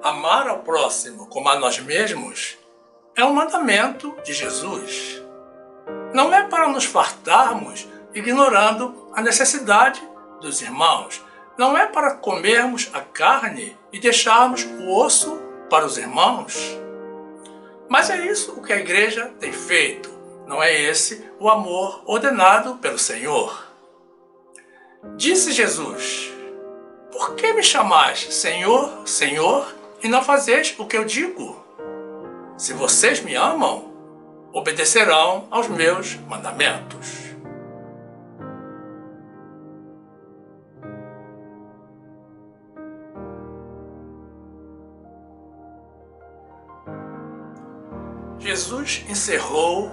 Amar ao próximo como a nós mesmos é um mandamento de Jesus. Não é para nos fartarmos ignorando a necessidade dos irmãos. Não é para comermos a carne e deixarmos o osso para os irmãos. Mas é isso o que a igreja tem feito. Não é esse o amor ordenado pelo Senhor. Disse Jesus: por que me chamais Senhor, Senhor, e não fazeis o que eu digo? Se vocês me amam, obedecerão aos meus mandamentos. Jesus encerrou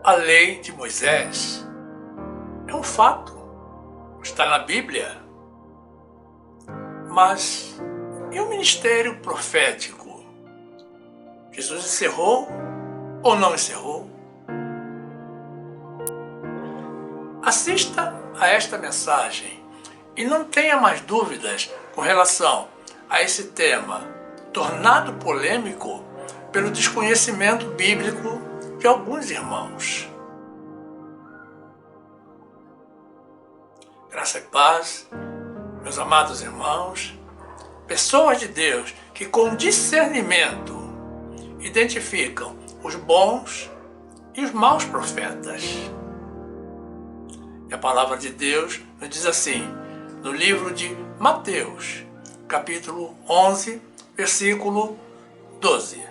a lei de Moisés. É um fato, está na Bíblia. Mas e o ministério profético? Jesus encerrou ou não encerrou? Assista a esta mensagem e não tenha mais dúvidas com relação a esse tema, tornado polêmico pelo desconhecimento bíblico de alguns irmãos. Graça e paz, meus amados irmãos, pessoas de Deus que com discernimento identificam os bons e os maus profetas. E a palavra de Deus nos diz assim, no livro de Mateus, capítulo 11, versículo 12.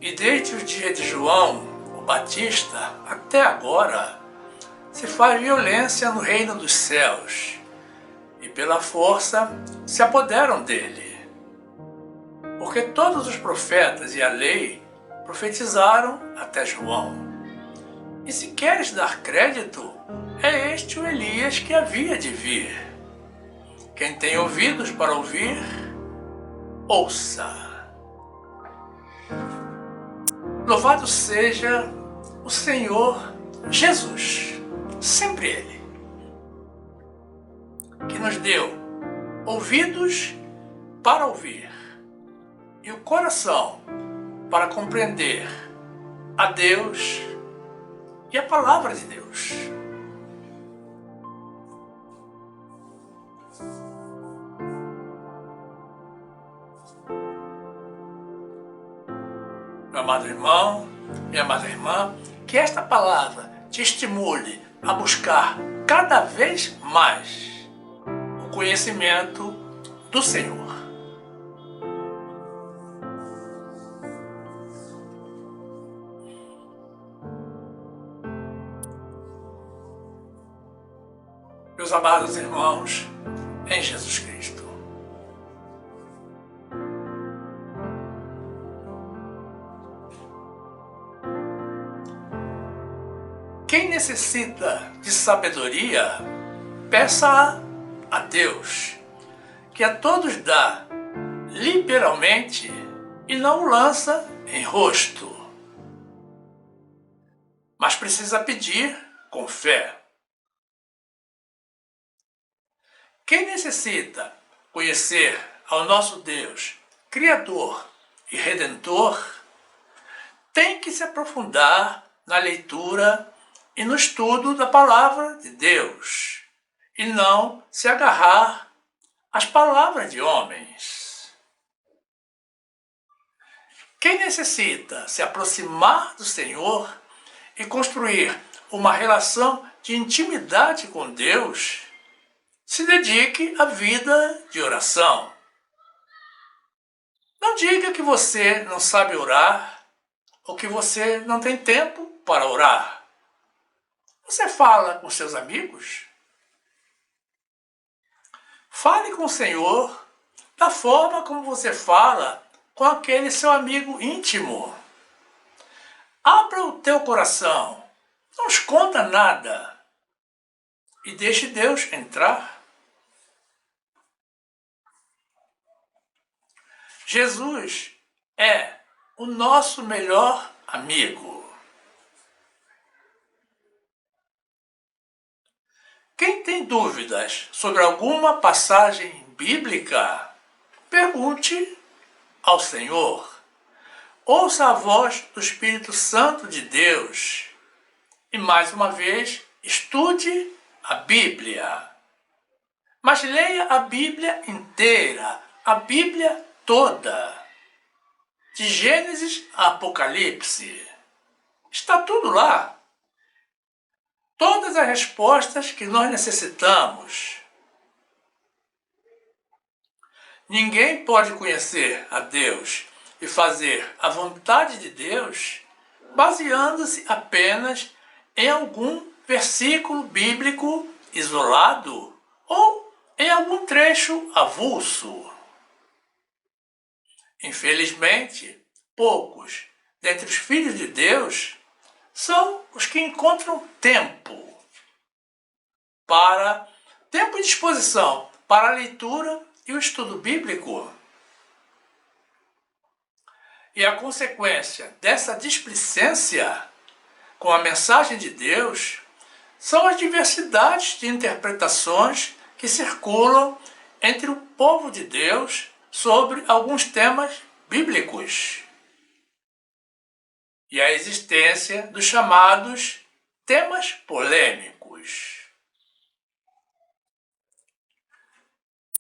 E desde o dia de João, o Batista, até agora, se faz violência no reino dos céus, e pela força se apoderam dele. Porque todos os profetas e a lei profetizaram até João. E se queres dar crédito, é este o Elias que havia de vir. Quem tem ouvidos para ouvir, ouça. Louvado seja o Senhor Jesus, sempre Ele, que nos deu ouvidos para ouvir e o coração para compreender a Deus e a palavra de Deus. Meu amado irmão, minha amada irmã, que esta palavra te estimule a buscar cada vez mais o conhecimento do Senhor. Meus amados irmãos, em Jesus Cristo. Quem necessita de sabedoria, peça a Deus, que a todos dá liberalmente e não o lança em rosto. Mas precisa pedir com fé. Quem necessita conhecer ao nosso Deus, Criador e Redentor, tem que se aprofundar na leitura e no estudo da palavra de Deus, e não se agarrar às palavras de homens. Quem necessita se aproximar do Senhor e construir uma relação de intimidade com Deus, se dedique à vida de oração. Não diga que você não sabe orar ou que você não tem tempo para orar. Você fala com seus amigos? Fale com o Senhor da forma como você fala com aquele seu amigo íntimo. Abra o teu coração, não esconda nada e deixe Deus entrar. Jesus é o nosso melhor amigo. Quem tem dúvidas sobre alguma passagem bíblica, pergunte ao Senhor. Ouça a voz do Espírito Santo de Deus e, mais uma vez, estude a Bíblia. Mas leia a Bíblia inteira, a Bíblia toda, de Gênesis a Apocalipse. Está tudo lá. Todas as respostas que nós necessitamos. Ninguém pode conhecer a Deus e fazer a vontade de Deus baseando-se apenas em algum versículo bíblico isolado ou em algum trecho avulso. Infelizmente, poucos dentre os filhos de Deus são os que encontram tempo e disposição para a leitura e o estudo bíblico. E a consequência dessa displicência com a mensagem de Deus são as diversidades de interpretações que circulam entre o povo de Deus sobre alguns temas bíblicos. E a existência dos chamados temas polêmicos.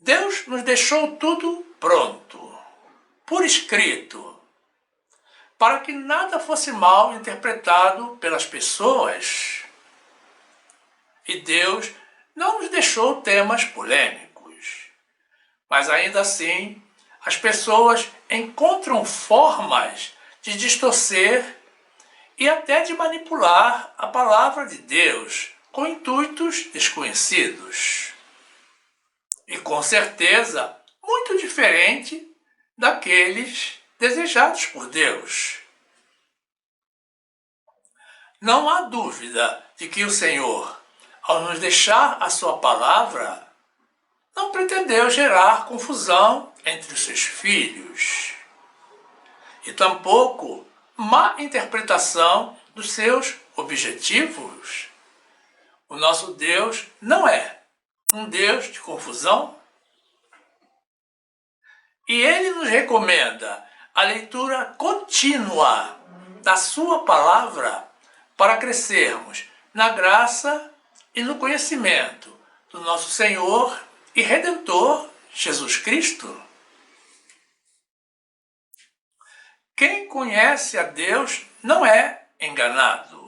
Deus nos deixou tudo pronto, por escrito, para que nada fosse mal interpretado pelas pessoas. E Deus não nos deixou temas polêmicos. Mas ainda assim, as pessoas encontram formas de distorcer e até de manipular a palavra de Deus com intuitos desconhecidos. E com certeza, muito diferente daqueles desejados por Deus. Não há dúvida de que o Senhor, ao nos deixar a sua palavra, não pretendeu gerar confusão entre os seus filhos. E tampouco má interpretação dos seus objetivos. O nosso Deus não é um Deus de confusão. E Ele nos recomenda a leitura contínua da sua palavra para crescermos na graça e no conhecimento do nosso Senhor e Redentor Jesus Cristo. Quem conhece a Deus não é enganado.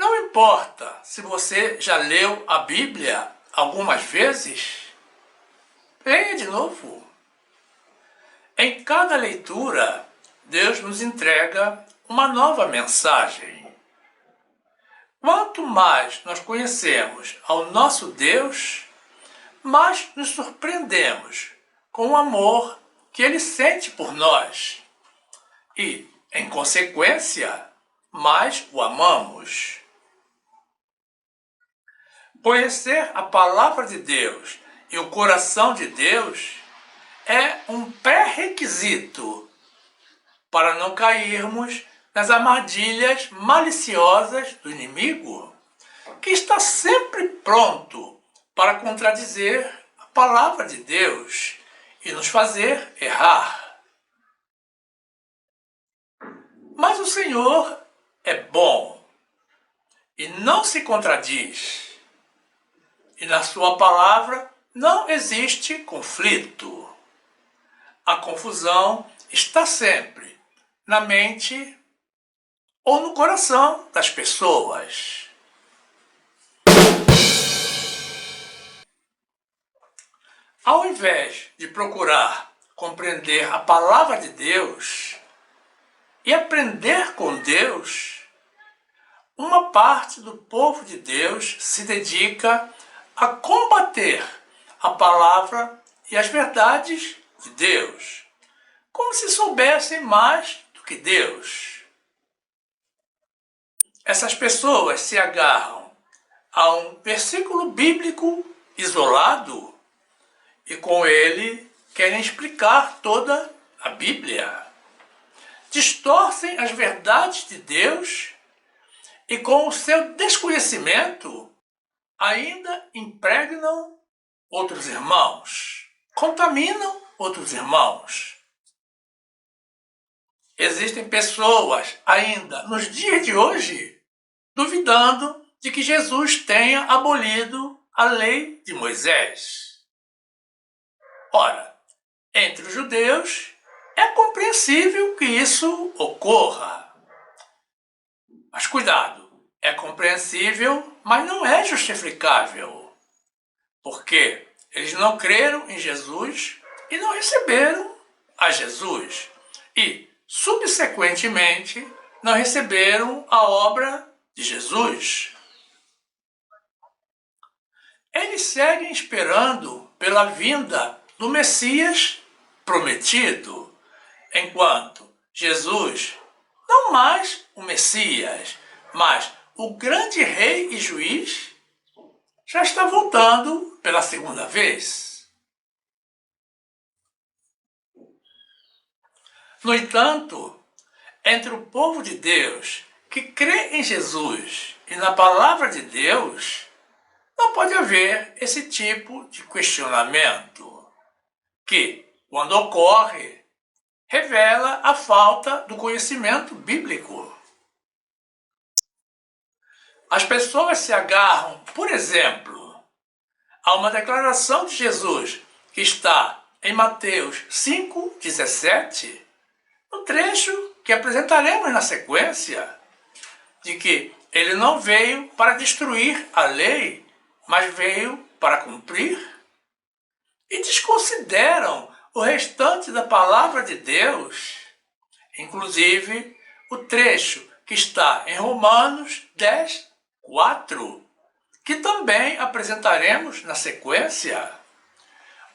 Não importa se você já leu a Bíblia algumas vezes, leia de novo. Em cada leitura, Deus nos entrega uma nova mensagem. Quanto mais nós conhecemos ao nosso Deus, mais nos surpreendemos com o amor que Ele sente por nós. E, em consequência, mais o amamos. Conhecer a palavra de Deus e o coração de Deus é um pré-requisito para não cairmos nas armadilhas maliciosas do inimigo, que está sempre pronto para contradizer a palavra de Deus e nos fazer errar. Mas o Senhor é bom e não se contradiz. E na sua palavra não existe conflito. A confusão está sempre na mente ou no coração das pessoas. Ao invés de procurar compreender a palavra de Deus e aprender com Deus, uma parte do povo de Deus se dedica a combater a palavra e as verdades de Deus, como se soubessem mais do que Deus. Essas pessoas se agarram a um versículo bíblico isolado e com ele querem explicar toda a Bíblia. Distorcem as verdades de Deus e com o seu desconhecimento ainda impregnam outros irmãos, contaminam outros irmãos. Existem pessoas ainda nos dias de hoje duvidando de que Jesus tenha abolido a lei de Moisés. Ora, entre os judeus é compreensível que isso ocorra. Mas cuidado, é compreensível, mas não é justificável. Porque eles não creram em Jesus e não receberam a Jesus. E, subsequentemente, não receberam a obra de Jesus. Eles seguem esperando pela vinda do Messias prometido, enquanto Jesus, não mais o Messias, mas o grande rei e juiz, já está voltando pela segunda vez. No entanto, entre o povo de Deus que crê em Jesus e na palavra de Deus, não pode haver esse tipo de questionamento, que, quando ocorre, revela a falta do conhecimento bíblico. As pessoas se agarram, por exemplo, a uma declaração de Jesus que está em Mateus 5,17, no trecho que apresentaremos na sequência, de que ele não veio para destruir a lei, mas veio para cumprir, e desconsideram o restante da palavra de Deus, inclusive o trecho que está em Romanos 10:4, que também apresentaremos na sequência,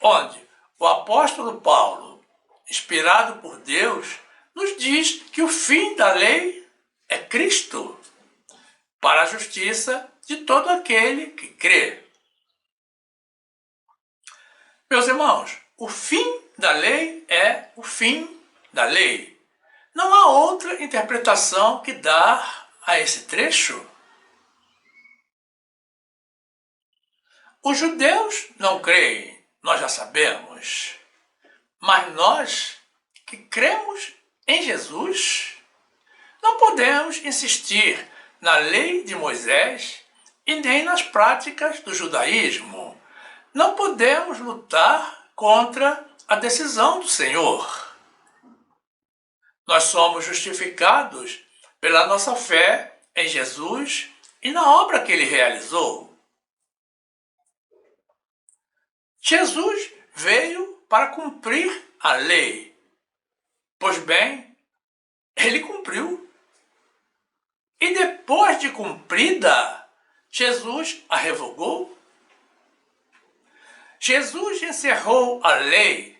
onde o apóstolo Paulo, inspirado por Deus, nos diz que o fim da lei é Cristo, para a justiça de todo aquele que crê. Meus irmãos, o fim da lei é o fim da lei. Não há outra interpretação que dar a esse trecho. Os judeus não creem, nós já sabemos. Mas nós, que cremos em Jesus, não podemos insistir na lei de Moisés e nem nas práticas do judaísmo. Não podemos lutar contra a decisão do Senhor. Nós somos justificados pela nossa fé em Jesus e na obra que ele realizou. Jesus veio para cumprir a lei. Pois bem, ele cumpriu. E depois de cumprida, Jesus a revogou. Jesus encerrou a lei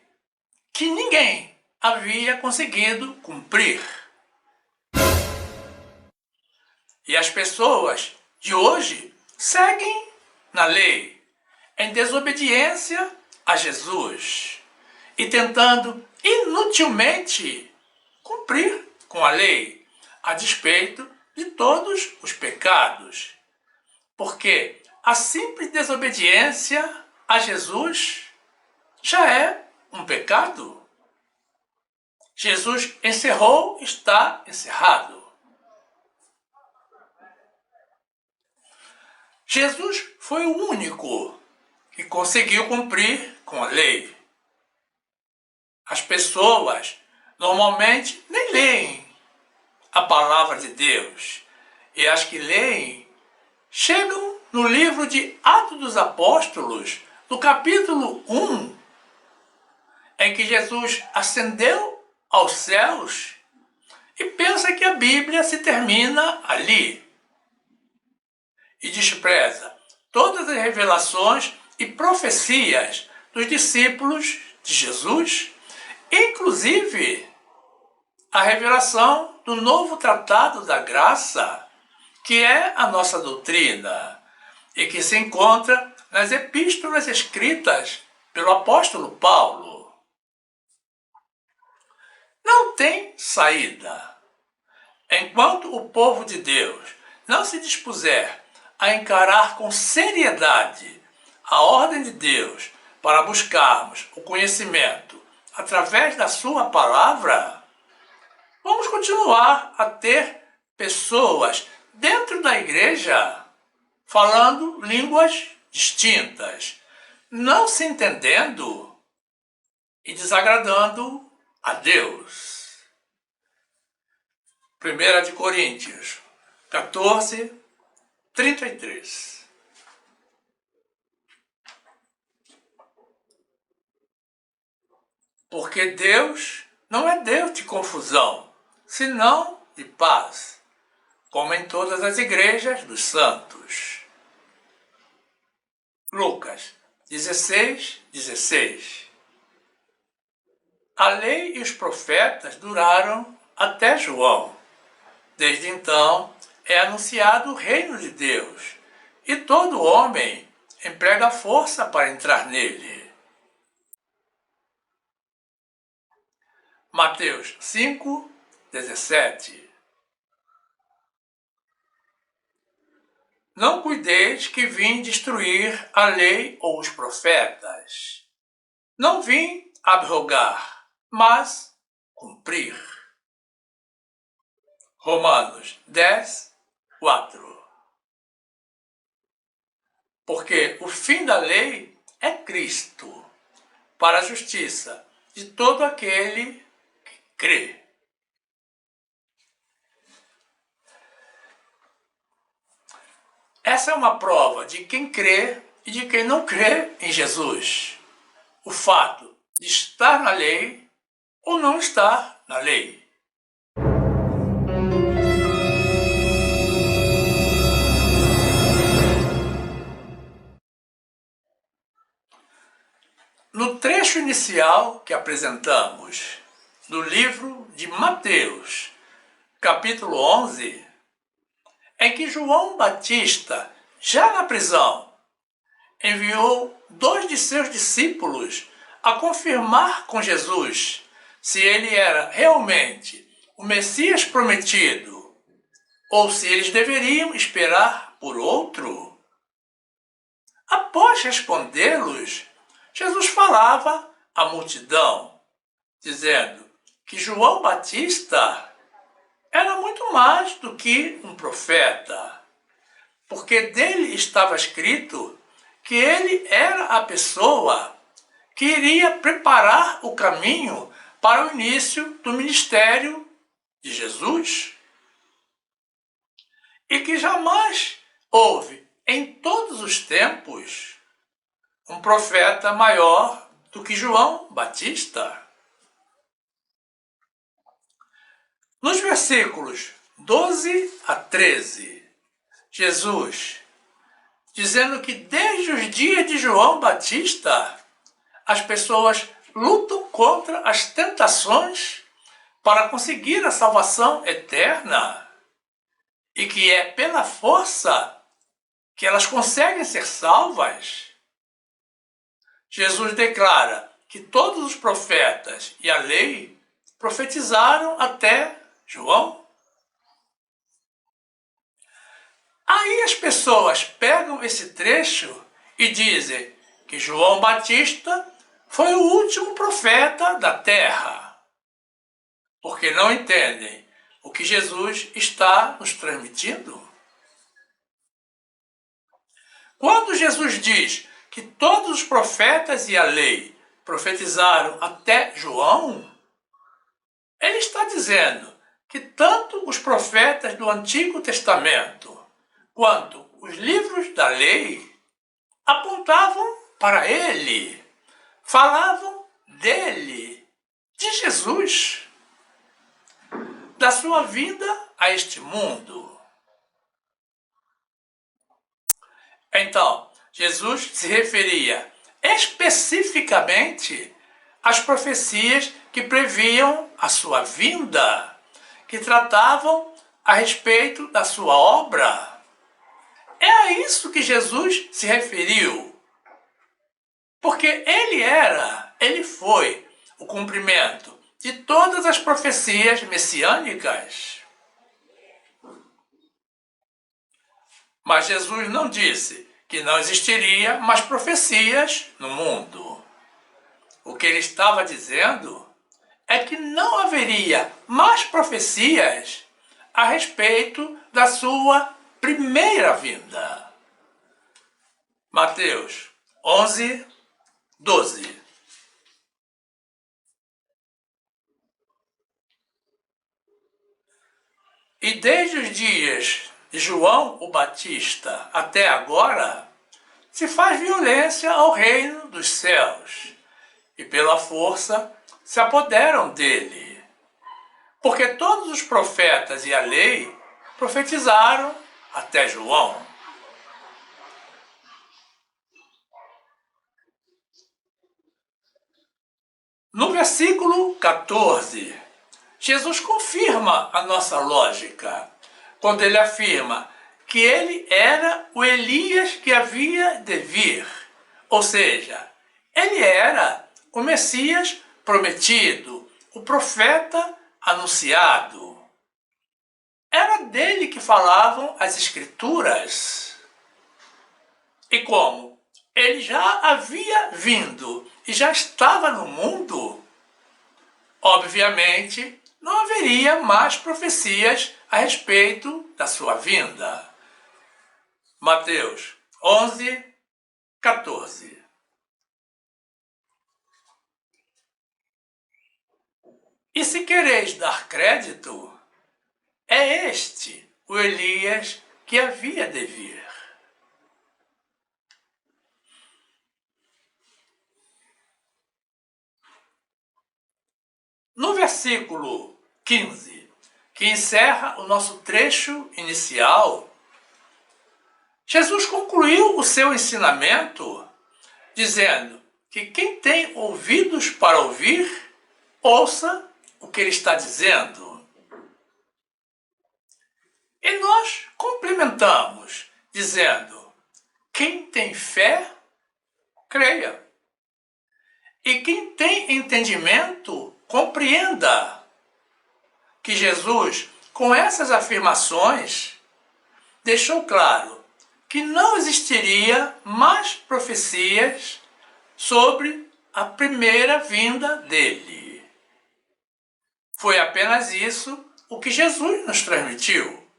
que ninguém havia conseguido cumprir. E as pessoas de hoje seguem na lei, em desobediência a Jesus e tentando inutilmente cumprir com a lei, a despeito de todos os pecados. Porque a simples desobediência a Jesus já é um pecado. Jesus encerrou, está encerrado. Jesus foi o único que conseguiu cumprir com a lei. As pessoas normalmente nem leem a palavra de Deus. E as que leem chegam no livro de Atos dos Apóstolos, no capítulo 1, em que Jesus ascendeu aos céus, e pensa que a Bíblia se termina ali. E despreza todas as revelações e profecias dos discípulos de Jesus, inclusive a revelação do novo tratado da graça, que é a nossa doutrina, e que se encontra nas epístolas escritas pelo apóstolo Paulo. Não tem saída. Enquanto o povo de Deus não se dispuser a encarar com seriedade a ordem de Deus para buscarmos o conhecimento através da sua palavra, vamos continuar a ter pessoas dentro da igreja falando línguas distintas, não se entendendo e desagradando a Deus. 1 de Coríntios 14, 33. Porque Deus não é Deus de confusão, senão de paz, como em todas as igrejas dos santos. Lucas 16, 16. A lei e os profetas duraram até João. Desde então é anunciado o reino de Deus, e todo homem emprega força para entrar nele. Mateus 5, 17. Não cuideis que vim destruir a lei ou os profetas. Não vim abrogar, mas cumprir. Romanos 10, 4. Porque o fim da lei é Cristo, para a justiça de todo aquele que crê. Essa é uma prova de quem crê e de quem não crê em Jesus. O fato de estar na lei ou não estar na lei. No trecho inicial que apresentamos, do livro de Mateus, capítulo 11, em que João Batista, já na prisão, enviou 2 de seus discípulos a confirmar com Jesus se ele era realmente o Messias prometido ou se eles deveriam esperar por outro. Após respondê-los, Jesus falava à multidão, dizendo que João Batista era muito mais do que um profeta, porque dele estava escrito que ele era a pessoa que iria preparar o caminho para o início do ministério de Jesus. E que jamais houve, em todos os tempos, um profeta maior do que João Batista. Nos versículos 12 a 13, Jesus, dizendo que desde os dias de João Batista, as pessoas lutam contra as tentações para conseguir a salvação eterna e que é pela força que elas conseguem ser salvas. Jesus declara que todos os profetas e a lei profetizaram até João. Aí as pessoas pegam esse trecho e dizem que João Batista foi o último profeta da terra, porque não entendem o que Jesus está nos transmitindo. Quando Jesus diz que todos os profetas e a lei profetizaram até João, ele está dizendo que tanto os profetas do Antigo Testamento quanto os livros da lei apontavam para ele, falavam dele, de Jesus, da sua vinda a este mundo. Então, Jesus se referia especificamente às profecias que previam a sua vinda, que tratavam a respeito da sua obra. É a isso que Jesus se referiu. Porque ele foi o cumprimento de todas as profecias messiânicas. Mas Jesus não disse que não existiria mais profecias no mundo. O que ele estava dizendo é que não haveria mais profecias a respeito da sua primeira vinda. Mateus 11, 12. E desde os dias de João o Batista até agora, se faz violência ao reino dos céus, e pela força se apoderam dele. Porque todos os profetas e a lei profetizaram até João. No versículo 14, Jesus confirma a nossa lógica, quando ele afirma que ele era o Elias que havia de vir. Ou seja, ele era o Messias prometido, o profeta anunciado. Era dele que falavam as Escrituras. E como ele já havia vindo e já estava no mundo, obviamente não haveria mais profecias a respeito da sua vinda. Mateus 11, 14. E se quereis dar crédito, é este o Elias que havia de vir. No versículo 15, que encerra o nosso trecho inicial, Jesus concluiu o seu ensinamento dizendo que quem tem ouvidos para ouvir, ouça o que ele está dizendo. E nós complementamos dizendo: quem tem fé, creia. E quem tem entendimento, compreenda. Que Jesus, com essas afirmações, deixou claro que não existiria mais profecias sobre a primeira vinda dele. Foi apenas isso o que Jesus nos transmitiu.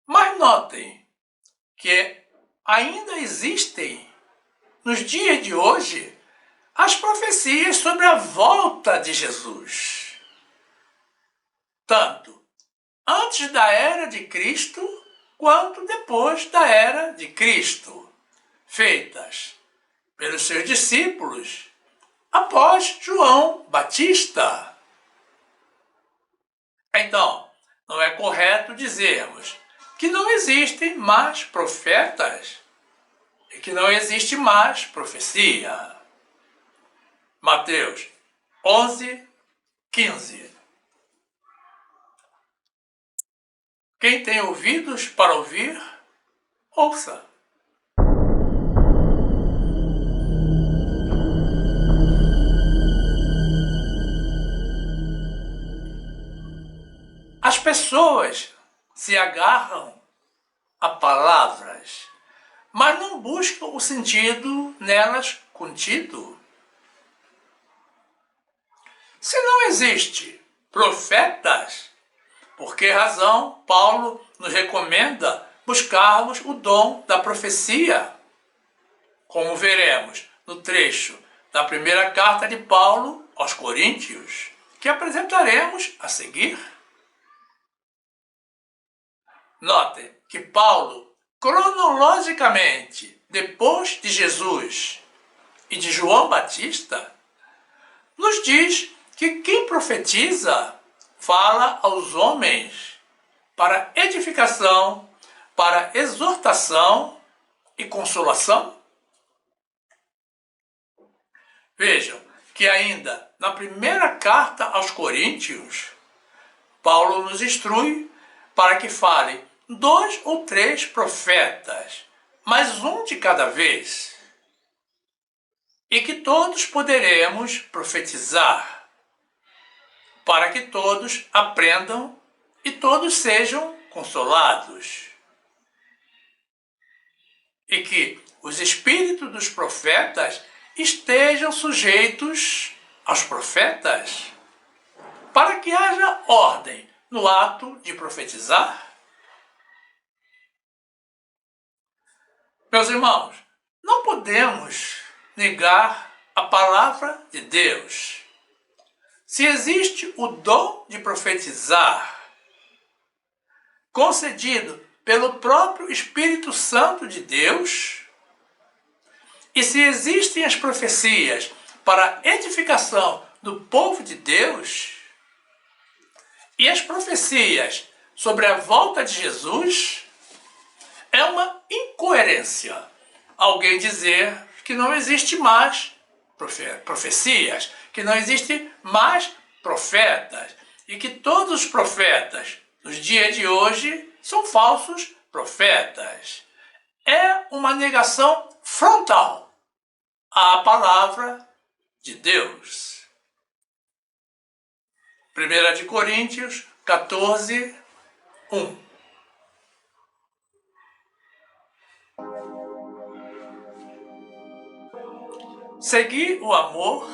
Mas notem que ainda existem, nos dias de hoje, as profecias sobre a volta de Jesus. Tanto antes da era de Cristo, quanto depois da era de Cristo, feitas pelos seus discípulos após João Batista. Então, não é correto dizermos que não existem mais profetas e que não existe mais profecia. Mateus 11, 15. Quem tem ouvidos para ouvir, ouça. As pessoas se agarram a palavras, mas não buscam o sentido nelas contido. Se não existe profetas, por que razão Paulo nos recomenda buscarmos o dom da profecia? Como veremos no trecho da primeira carta de Paulo aos Coríntios, que apresentaremos a seguir. Notem que Paulo, cronologicamente, depois de Jesus e de João Batista, nos diz que quem profetiza fala aos homens para edificação, para exortação e consolação. Vejam que ainda na primeira carta aos Coríntios, Paulo nos instrui para que fale 2 ou 3 profetas, mas um de cada vez, e que todos poderemos profetizar, para que todos aprendam e todos sejam consolados. E que os espíritos dos profetas estejam sujeitos aos profetas, para que haja ordem no ato de profetizar. Meus irmãos, não podemos negar a palavra de Deus. Se existe o dom de profetizar, concedido pelo próprio Espírito Santo de Deus, e se existem as profecias para edificação do povo de Deus, e as profecias sobre a volta de Jesus, é uma incoerência alguém dizer que não existe mais profecias, que não existe mais profetas, e que todos os profetas dos dias de hoje são falsos profetas. É uma negação frontal à palavra de Deus. 1 de Coríntios 14, 1. Segui o amor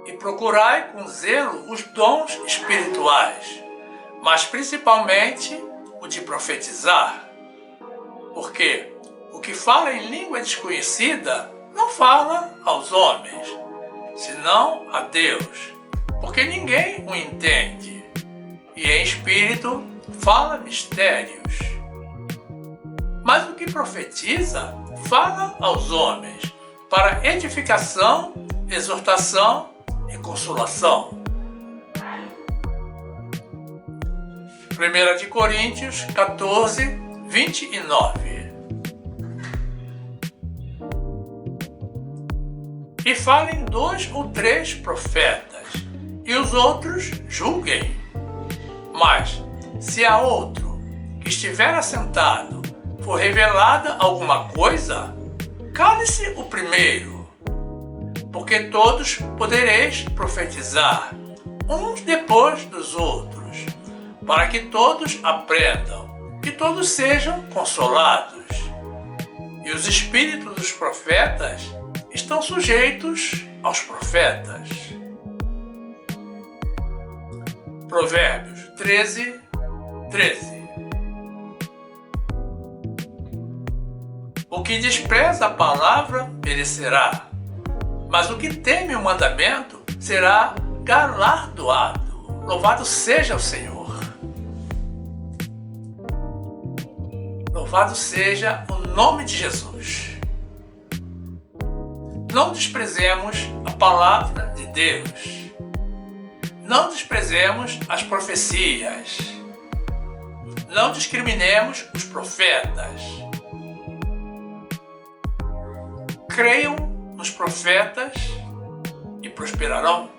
e procurai com zelo os dons espirituais, mas principalmente o de profetizar. Porque o que fala em língua desconhecida não fala aos homens, senão a Deus, porque ninguém o entende, e em espírito fala mistérios. Mas o que profetiza fala aos homens, para edificação, exortação e consolação. 1 de Coríntios 14, 29. E falem 2 ou 3 profetas, e os outros julguem. Mas, se a outro que estiver assentado for revelada alguma coisa, cale-se o primeiro, porque todos podereis profetizar, uns depois dos outros, para que todos aprendam, que todos sejam consolados. E os espíritos dos profetas estão sujeitos aos profetas. Provérbios 13, 13. O que despreza a palavra perecerá, mas o que teme o mandamento será galardoado. Louvado seja o Senhor. Louvado seja o nome de Jesus. Não desprezemos a palavra de Deus. Não desprezemos as profecias. Não discriminemos os profetas. Creiam nos profetas e prosperarão.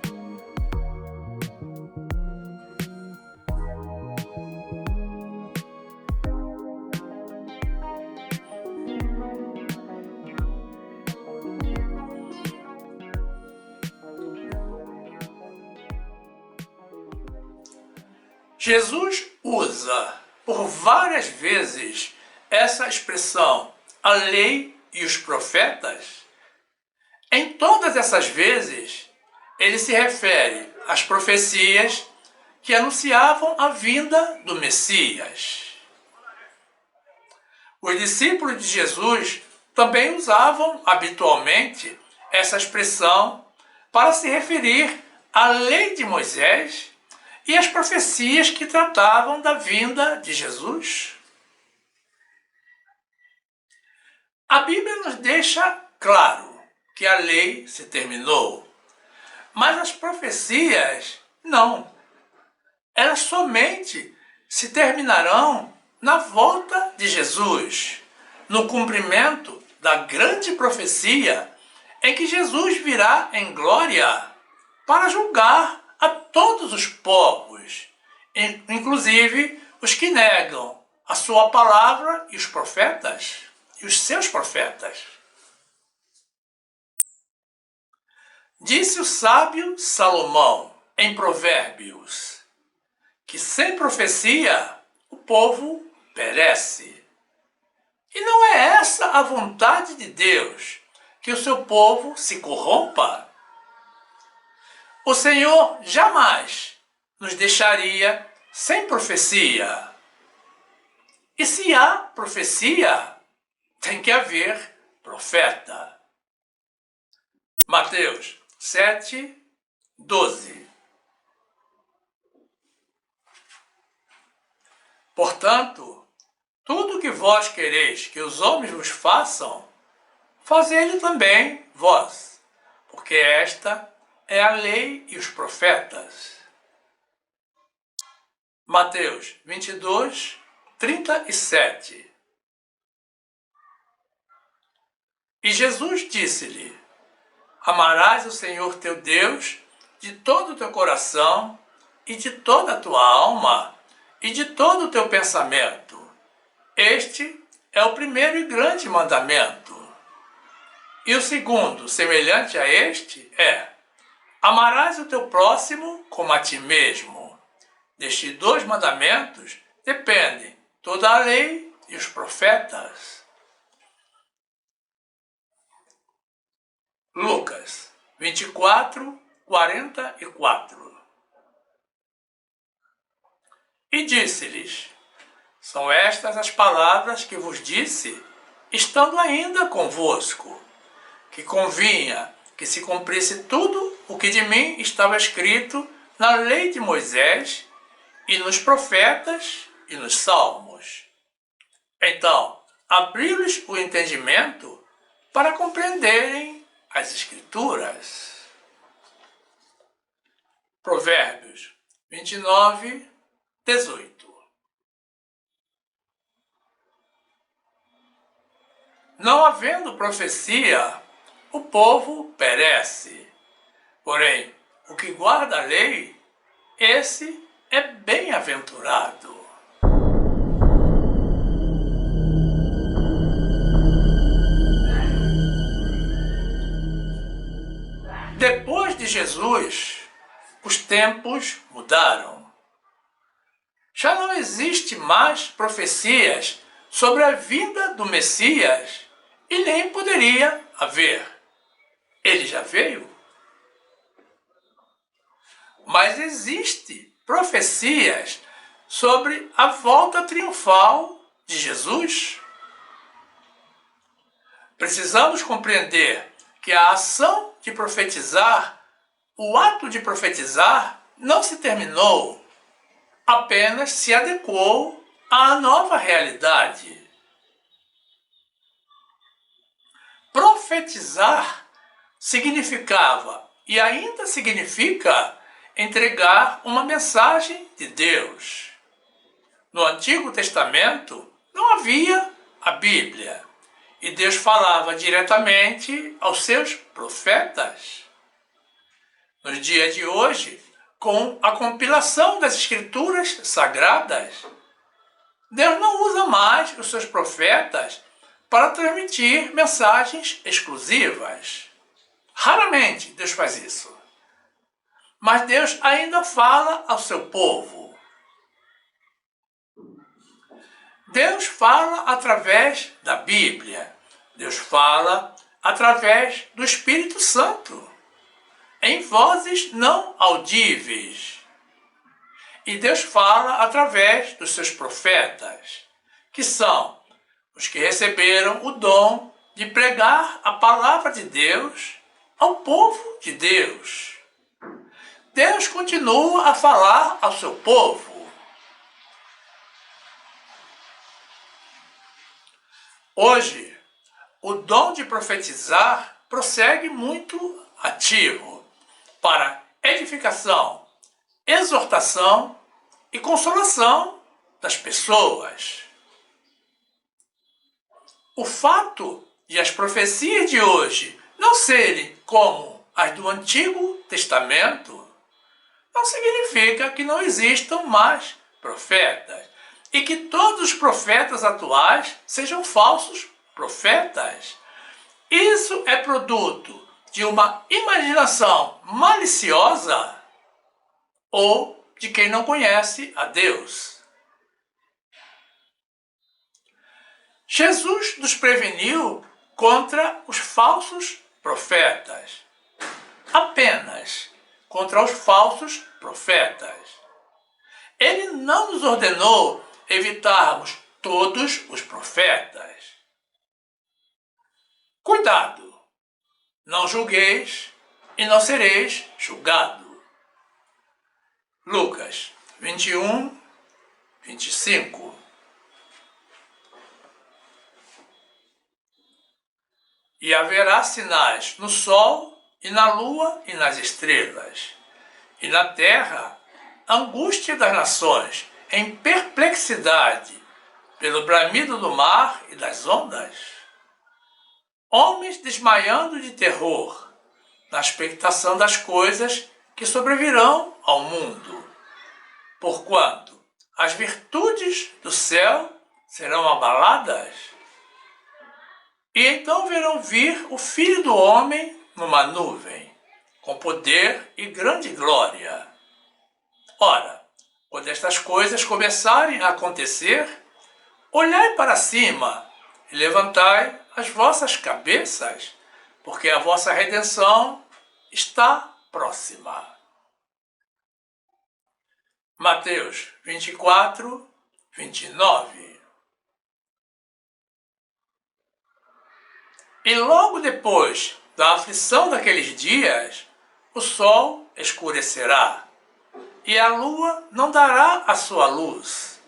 Jesus usa por várias vezes essa expressão, a lei e os profetas. Em todas essas vezes, ele se refere às profecias que anunciavam a vinda do Messias. Os discípulos de Jesus também usavam habitualmente essa expressão para se referir à lei de Moisés e às profecias que tratavam da vinda de Jesus. A Bíblia nos deixa claro que a lei se terminou, mas as profecias não. Elas somente se terminarão na volta de Jesus, no cumprimento da grande profecia em que Jesus virá em glória para julgar a todos os povos, inclusive os que negam a sua palavra e os profetas, e os seus profetas. Disse o sábio Salomão em Provérbios que sem profecia o povo perece. E não é essa a vontade de Deus, que o seu povo se corrompa. O Senhor jamais nos deixaria sem profecia. E se há profecia, tem que haver profeta. Mateus 7, 12. Portanto, tudo que vós quereis que os homens vos façam, fazei-lhe também vós, porque esta é a lei e os profetas. Mateus 22, 37. E Jesus disse-lhe: amarás o Senhor teu Deus de todo o teu coração e de toda a tua alma e de todo o teu pensamento. Este é o primeiro e grande mandamento. E o segundo, semelhante a este, é: amarás o teu próximo como a ti mesmo. Destes dois mandamentos dependem toda a lei e os profetas. Lucas 24, 44. E disse-lhes: são estas as palavras que vos disse, estando ainda convosco, que convinha que se cumprisse tudo o que de mim estava escrito na lei de Moisés, e nos profetas e nos salmos. Então, abriu-lhes o entendimento para compreenderem as Escrituras. Provérbios 29, 18. Não havendo profecia, o povo perece. Porém, o que guarda a lei, esse é bem-aventurado. Depois de Jesus, os tempos mudaram. Já não existe mais profecias sobre a vinda do Messias e nem poderia haver. Ele já veio. Mas existe profecias sobre a volta triunfal de Jesus. Precisamos compreender que a ação de profetizar, o ato de profetizar, não se terminou, apenas se adequou à nova realidade. Profetizar significava e ainda significa entregar uma mensagem de Deus. No Antigo Testamento não havia a Bíblia e Deus falava diretamente aos seus profetas. Nos dias de hoje, com a compilação das Escrituras Sagradas, Deus não usa mais os seus profetas para transmitir mensagens exclusivas. Raramente Deus faz isso. Mas Deus ainda fala ao seu povo. Deus fala através da Bíblia. Deus fala através do Espírito Santo, em vozes não audíveis. E Deus fala através dos seus profetas, que são os que receberam o dom de pregar a palavra de Deus ao povo de Deus. Deus continua a falar ao seu povo. Hoje, o dom de profetizar prossegue muito ativo para edificação, exortação e consolação das pessoas. O fato de as profecias de hoje não serem como as do Antigo Testamento não significa que não existam mais profetas e que todos os profetas atuais sejam falsos profetas. Isso é produto de uma imaginação maliciosa ou de quem não conhece a Deus. Jesus nos preveniu contra os falsos profetas. Apenas contra os falsos profetas. Ele não nos ordenou evitarmos todos os profetas. Cuidado! Não julgueis e não sereis julgado. Lucas 21, 25. E haverá sinais no sol e na lua e nas estrelas, e na terra angústia das nações, em perplexidade, pelo bramido do mar e das ondas. Homens desmaiando de terror, na expectação das coisas que sobrevirão ao mundo, porquanto as virtudes do céu serão abaladas. E então verão vir o Filho do Homem numa nuvem, com poder e grande glória. Ora, quando estas coisas começarem a acontecer, olhai para cima e levantai as vossas cabeças, porque a vossa redenção está próxima. Mateus 24, 29. E logo depois da aflição daqueles dias, o sol escurecerá, e a lua não dará a sua luz,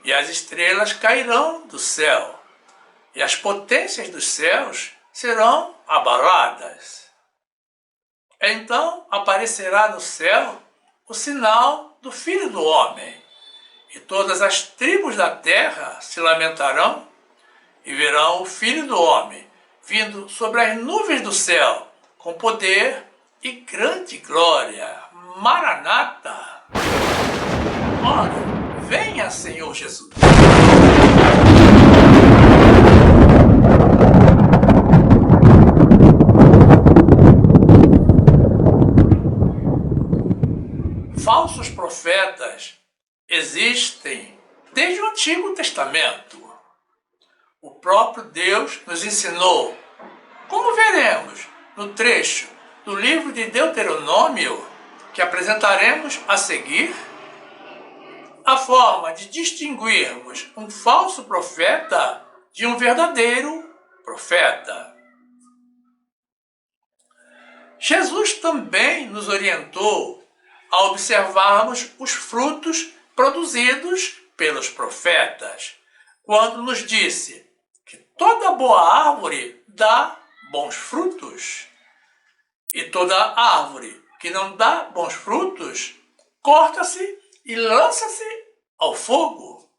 e as estrelas cairão do céu, e as potências dos céus serão abaladas. Então aparecerá no céu o sinal do Filho do Homem, e todas as tribos da terra se lamentarão, e verão o Filho do Homem vindo sobre as nuvens do céu, com poder e grande glória. Maranata! Ora, venha, Senhor Jesus! Falsos profetas existem desde o Antigo Testamento. O próprio Deus nos ensinou, como veremos no trecho do livro de Deuteronômio, que apresentaremos a seguir, a forma de distinguirmos um falso profeta de um verdadeiro profeta. Jesus também nos orientou a observarmos os frutos produzidos pelos profetas, quando nos disse que toda boa árvore dá bons frutos, e toda árvore que não dá bons frutos corta-se e lança-se ao fogo.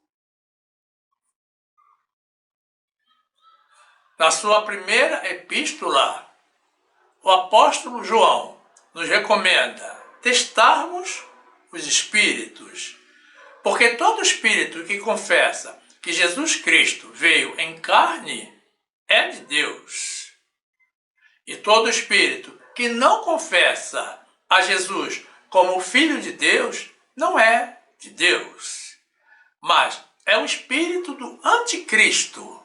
Na sua primeira epístola, o apóstolo João nos recomenda testarmos os espíritos, porque todo espírito que confessa que Jesus Cristo veio em carne é de Deus. E todo espírito que não confessa a Jesus como o Filho de Deus não é de Deus, mas é o espírito do anticristo.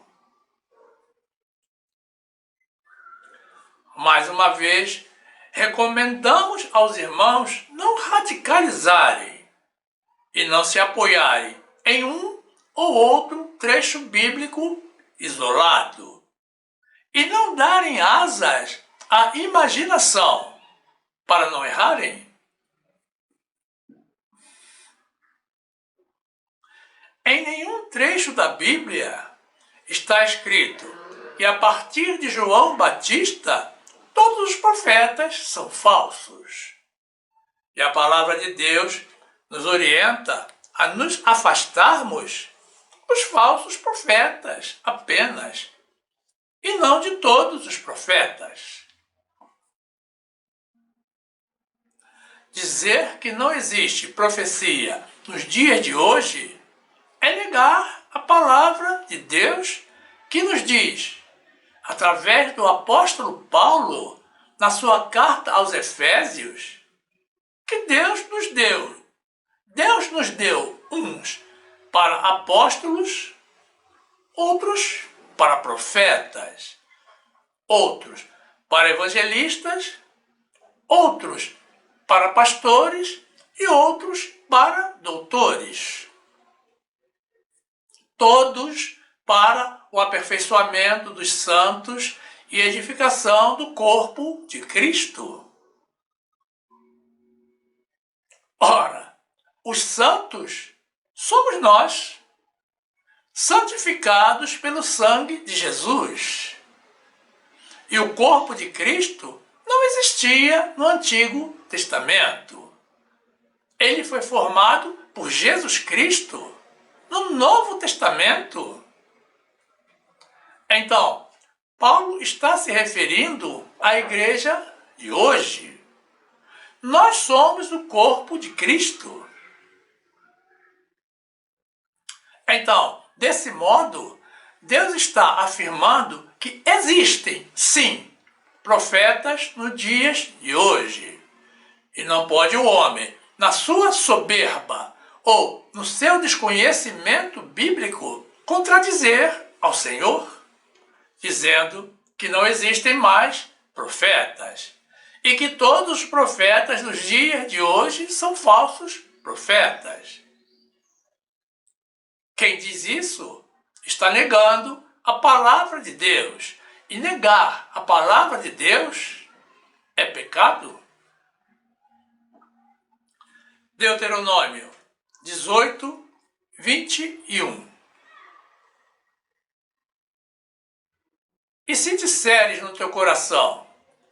Mais uma vez, recomendamos aos irmãos não radicalizarem e não se apoiarem em um ou outro trecho bíblico isolado e não darem asas à imaginação para não errarem. Em nenhum trecho da Bíblia está escrito que a partir de João Batista todos os profetas são falsos. E a palavra de Deus nos orienta a nos afastarmos dos falsos profetas apenas, e não de todos os profetas. Dizer que não existe profecia nos dias de hoje é negar a palavra de Deus que nos diz, através do apóstolo Paulo, na sua carta aos Efésios, que Deus nos deu uns para apóstolos, outros para profetas, outros para evangelistas, outros para pastores e outros para doutores. Todos para o aperfeiçoamento dos santos e edificação do corpo de Cristo. Ora, os santos somos nós, santificados pelo sangue de Jesus. E o corpo de Cristo não existia no Antigo Testamento. Ele foi formado por Jesus Cristo no Novo Testamento. Então, Paulo está se referindo à igreja de hoje. Nós somos o corpo de Cristo. Então, desse modo, Deus está afirmando que existem, sim, profetas nos dias de hoje. E não pode o homem, na sua soberba ou no seu desconhecimento bíblico, contradizer ao Senhor, dizendo que não existem mais profetas e que todos os profetas nos dias de hoje são falsos profetas. Quem diz isso está negando a palavra de Deus. E negar a palavra de Deus é pecado? Deuteronômio 18, 21. E se disseres no teu coração,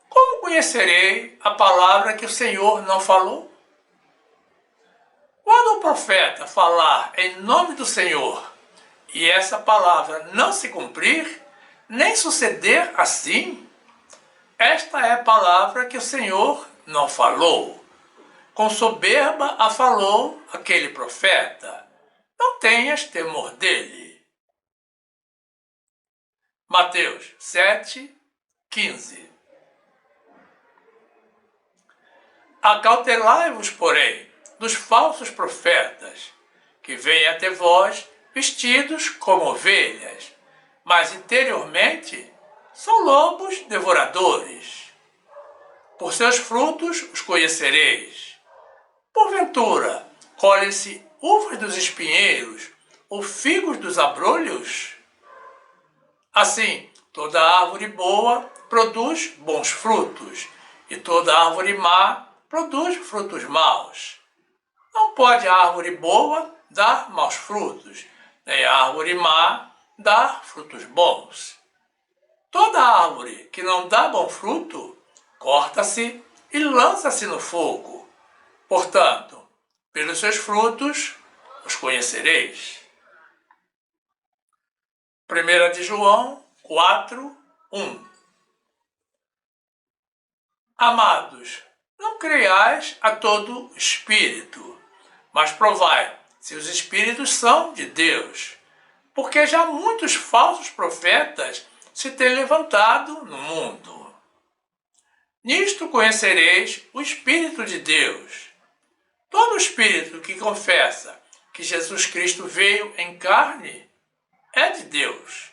como conhecerei a palavra que o Senhor não falou? Quando o profeta falar em nome do Senhor, e essa palavra não se cumprir, nem suceder assim, esta é a palavra que o Senhor não falou. Com soberba a falou aquele profeta. Não tenhas temor dele. Mateus 7, 15. Acautelai-vos, porém, dos falsos profetas, que vêm até vós vestidos como ovelhas, mas interiormente são lobos devoradores. Por seus frutos os conhecereis. Porventura, colhem-se uvas dos espinheiros ou figos dos abrolhos? Assim, toda árvore boa produz bons frutos, e toda árvore má produz frutos maus. Não pode a árvore boa dar maus frutos, nem a árvore má dar frutos bons. Toda árvore que não dá bom fruto, corta-se e lança-se no fogo. Portanto, pelos seus frutos os conhecereis. 1 de João 4, 1. Amados, não creiais a todo espírito, mas provai se os espíritos são de Deus, porque já muitos falsos profetas se têm levantado no mundo. Nisto conhecereis o Espírito de Deus. Todo espírito que confessa que Jesus Cristo veio em carne é de Deus.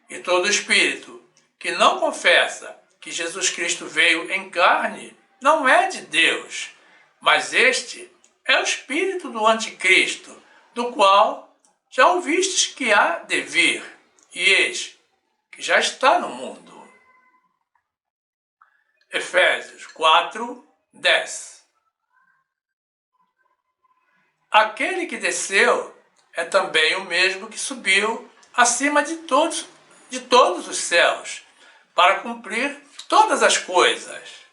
E todo espírito que não confessa que Jesus Cristo veio em carne não é de Deus, mas este é o espírito do anticristo, do qual já ouvistes que há de vir, e eis que já está no mundo. Efésios 4, 10. Aquele que desceu é também o mesmo que subiu acima de todos os céus, para cumprir todas as coisas.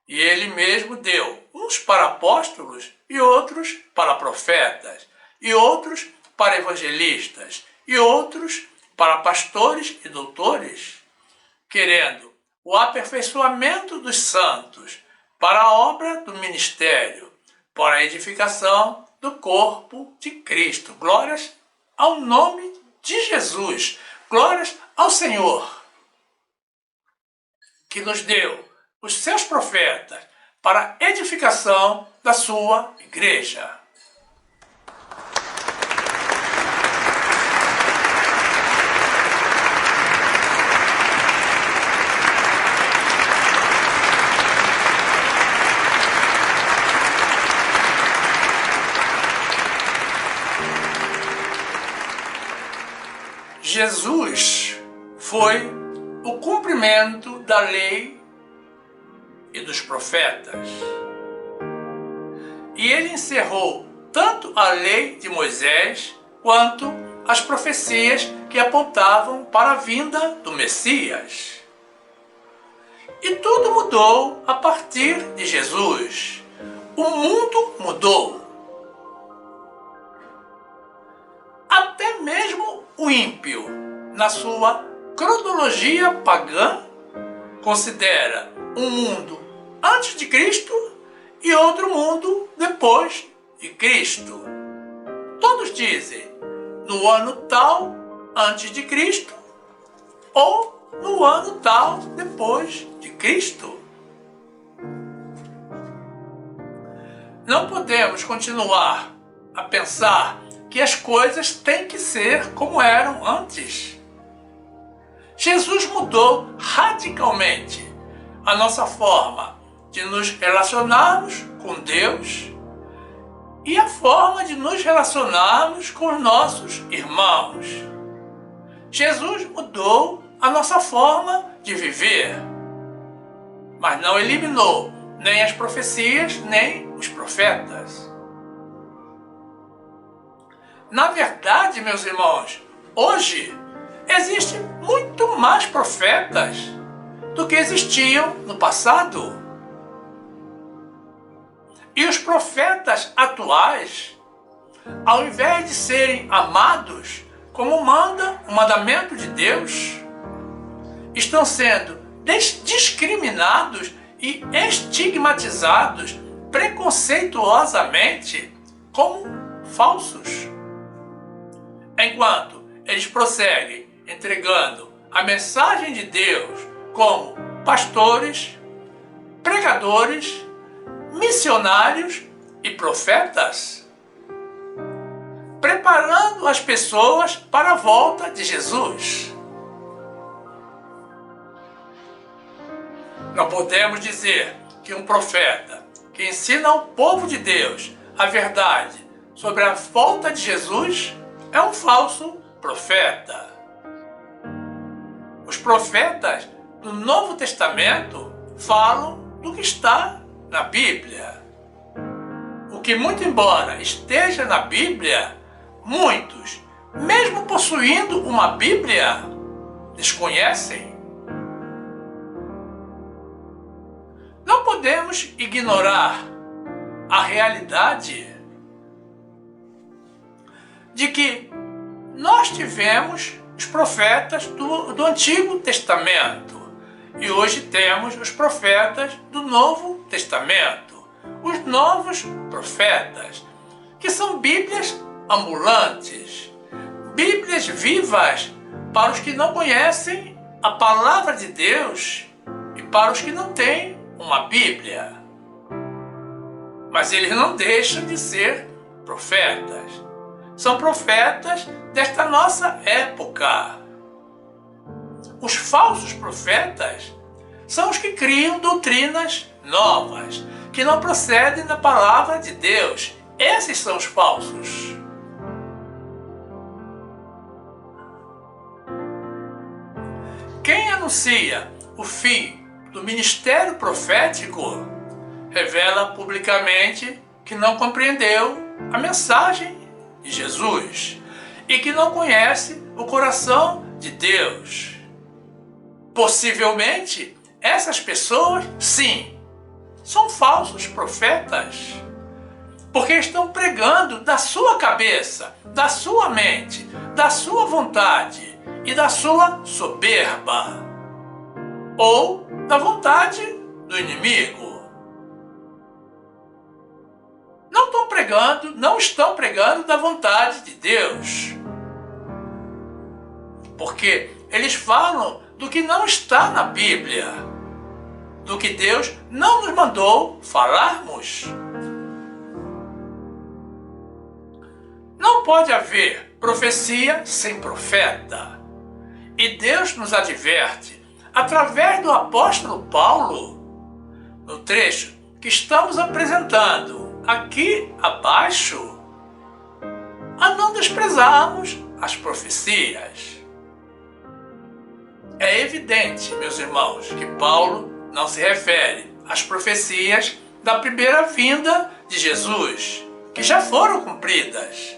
E ele mesmo deu uns para apóstolos, e outros para profetas, e outros para evangelistas, e outros para pastores e doutores, querendo o aperfeiçoamento dos santos para a obra do ministério, para a edificação do corpo de Cristo. Glórias ao nome de Jesus. Glórias ao Senhor, que nos deu os seus profetas para a edificação da sua igreja. Jesus foi o cumprimento da lei e dos profetas. E ele encerrou tanto a lei de Moisés quanto as profecias que apontavam para a vinda do Messias. E tudo mudou a partir de Jesus. O mundo mudou. Até mesmo o ímpio, na sua cronologia pagã, considera um mundo antes de Cristo e outro mundo depois de Cristo. Todos dizem no ano tal antes de Cristo ou no ano tal depois de Cristo. Não podemos continuar a pensar que as coisas têm que ser como eram antes. Jesus mudou radicalmente a nossa forma de nos relacionarmos com Deus e a forma de nos relacionarmos com os nossos irmãos. Jesus mudou a nossa forma de viver, mas não eliminou nem as profecias, nem os profetas. Na verdade, meus irmãos, hoje existem muito mais profetas do que existiam no passado. E os profetas atuais, ao invés de serem amados como manda o mandamento de Deus, estão sendo discriminados e estigmatizados preconceituosamente como falsos. Enquanto eles prosseguem entregando a mensagem de Deus como pastores, pregadores, missionários e profetas, preparando as pessoas para a volta de Jesus. Não podemos dizer que um profeta que ensina ao povo de Deus a verdade sobre a volta de Jesus é um falso profeta. Os profetas do Novo Testamento falam do que está na Bíblia. O que, muito embora esteja na Bíblia, muitos, mesmo possuindo uma Bíblia, desconhecem. Não podemos ignorar a realidade de que nós tivemos os profetas do Antigo Testamento e hoje temos os profetas do Novo Testamento, os novos profetas, que são Bíblias ambulantes, Bíblias vivas para os que não conhecem a palavra de Deus e para os que não têm uma Bíblia. Mas eles não deixam de ser profetas. São profetas desta nossa época. Os falsos profetas são os que criam doutrinas novas, que não procedem da palavra de Deus. Esses são os falsos. Quem anuncia o fim do ministério profético revela publicamente que não compreendeu a mensagem de Jesus e que não conhece o coração de Deus. Possivelmente, essas pessoas, sim, são falsos profetas, porque estão pregando da sua cabeça, da sua mente, da sua vontade e da sua soberba, ou da vontade do inimigo. Não estão pregando da vontade de Deus, porque eles falam do que não está na Bíblia, do que Deus não nos mandou falarmos. Não pode haver profecia sem profeta, e Deus nos adverte através do apóstolo Paulo, no trecho que estamos apresentando aqui abaixo, a não desprezarmos as profecias. É evidente, meus irmãos, que Paulo não se refere às profecias da primeira vinda de Jesus, que já foram cumpridas.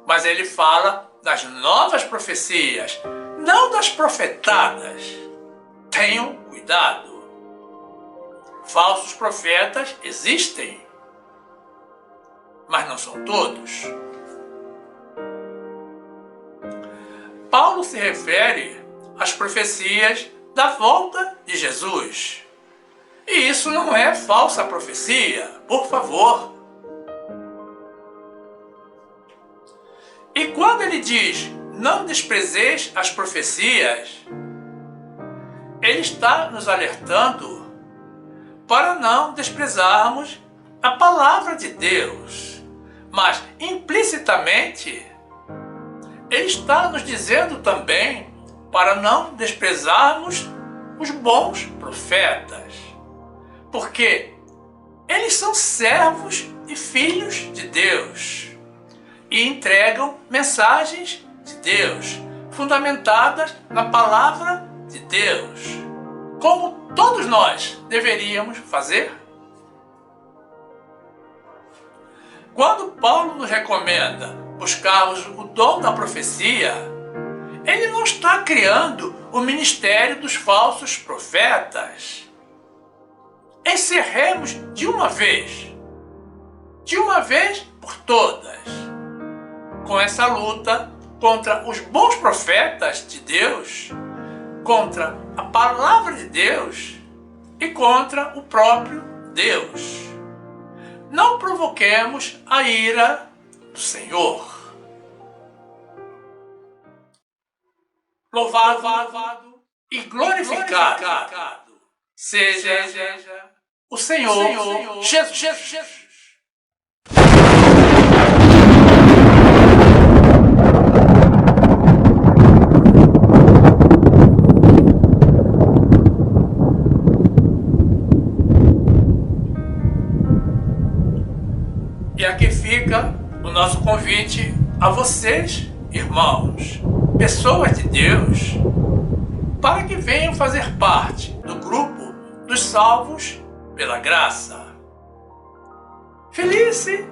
Mas ele fala das novas profecias, não das profetadas. Tenham cuidado. Falsos profetas existem, mas não são todos. Paulo se refere às profecias da volta de Jesus. E isso não é falsa profecia, por favor. E quando ele diz, não desprezeis as profecias, ele está nos alertando para não desprezarmos a palavra de Deus. Mas, implicitamente, ele está nos dizendo também para não desprezarmos os bons profetas. Porque eles são servos e filhos de Deus e entregam mensagens de Deus, fundamentadas na palavra de Deus, como todos nós deveríamos fazer. Quando Paulo nos recomenda buscarmos o dom da profecia, ele não está criando o ministério dos falsos profetas. Encerremos de uma vez por todas, com essa luta contra os bons profetas de Deus, contra a palavra de Deus e contra o próprio Deus. Não provoquemos a ira do Senhor. Louvado e glorificado seja o Senhor Jesus. E aqui fica o nosso convite a vocês, irmãos, pessoas de Deus, para que venham fazer parte do grupo dos salvos pela graça. Filie-se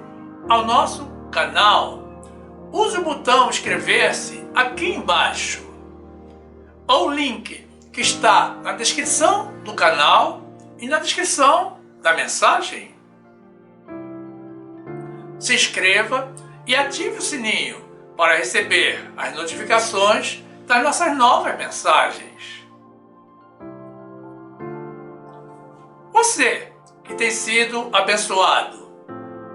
ao nosso canal. Use o botão inscrever-se aqui embaixo, ou o link que está na descrição do canal e na descrição da mensagem. Se inscreva e ative o sininho para receber as notificações das nossas novas mensagens. Você que tem sido abençoado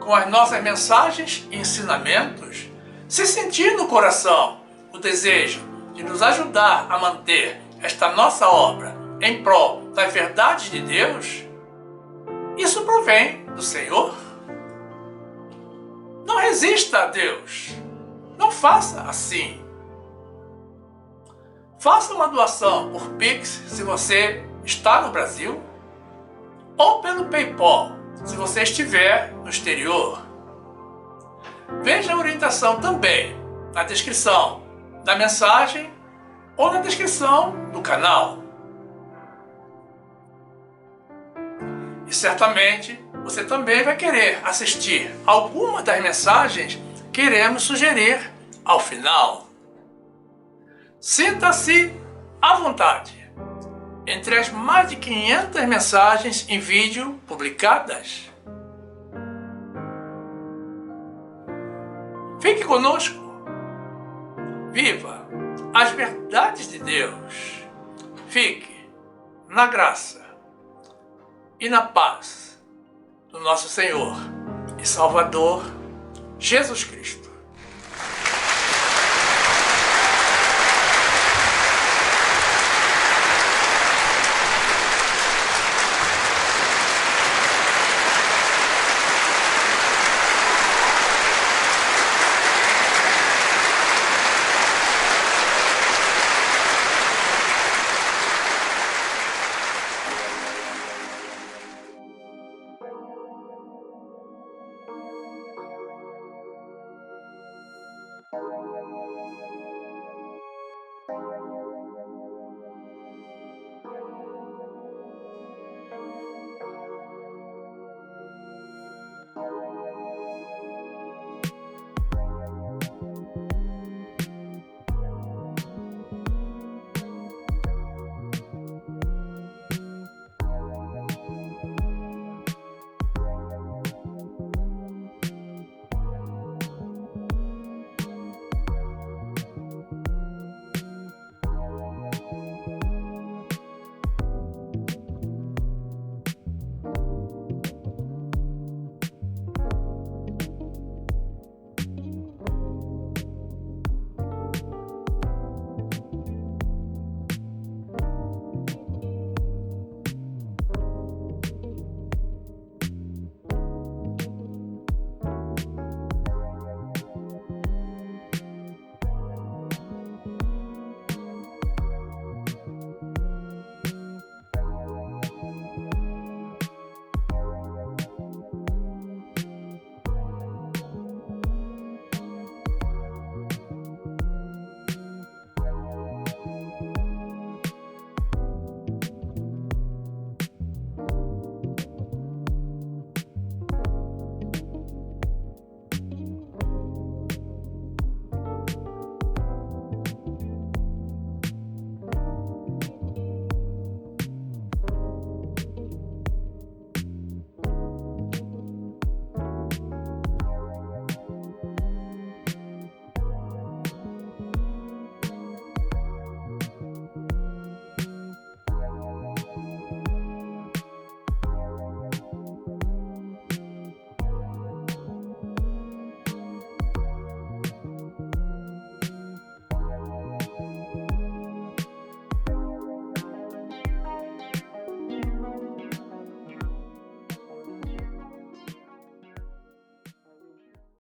com as nossas mensagens e ensinamentos, se sentir no coração o desejo de nos ajudar a manter esta nossa obra em prol das verdades de Deus, isso provém do Senhor. Não resista a Deus. Não faça assim. Faça uma doação por Pix se você está no Brasil, ou pelo PayPal se você estiver no exterior. Veja a orientação também na descrição da mensagem ou na descrição do canal. E certamente você também vai querer assistir alguma das mensagens que iremos sugerir ao final. Sinta-se à vontade. Entre as mais de 500 mensagens em vídeo publicadas, fique conosco. Viva as verdades de Deus. Fique na graça e na paz do nosso Senhor e Salvador Jesus Cristo.